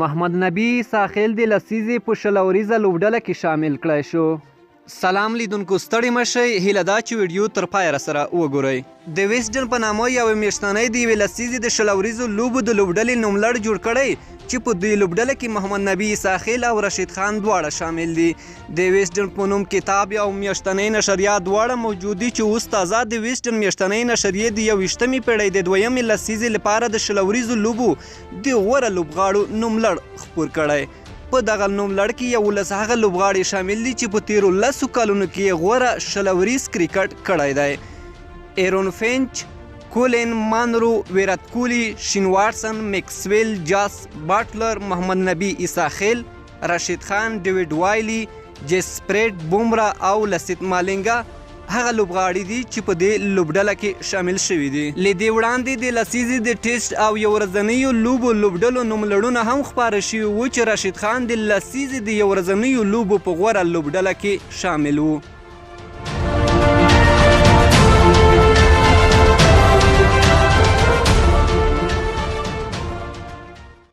محمد نبی ساحل د لسیزې په 20 اوریزه لوبډله کې شامل کړی شو. سلام لیدونکو، ستړي مشئ، هیله ده چې ویډیو تر پایه راسره وګورئ. د ویسټرن په نامه یوې میاشتنۍ د یوې لسیزې د 20 اوریزو لوبو د لوبډلې نوملړ جوړ کړی چې په دې لوبډله کې محمد نبی ساحل او رشید خان دواړه شامل دي. د ویسټرن په نوم کتاب یو میاشتنۍ نشریه دواړه موجود دي چې اوس تازه د ویسټرن میاشتنۍ نشریې د 21مې پیړۍ د 2مې لسیزې لپاره د 20 اوریزو لوبو د غوره لوبغاړو نوملړ خپور کړی. په دغه نوملړ کې 11 هغه لوبغاړي شامل دي چې په تیرو 10 کلونو کې غوره 20 اوریز کرکټ کړی دی. ایرون فینچ، کولین مانرو، ویرات کوهلی، شین واټسن، میکسویل، جاس باټلر، محمد نبی ساحل، رشید خان، ډیوډ وایلی، جسپریت بومرا او لسیت مالینګا هغه لوبغاړي دي چې په دې لوبډله کې شامل شوي دي. له دې وړاندې د لسیزې د ټیسټ او یو ورځنیو لوبو لوبډلو نوملړونه هم خپاره شوي وو چې رشید خان د لسیزې د یو ورځنیو لوبو په غوره لوبډله کې شامل و.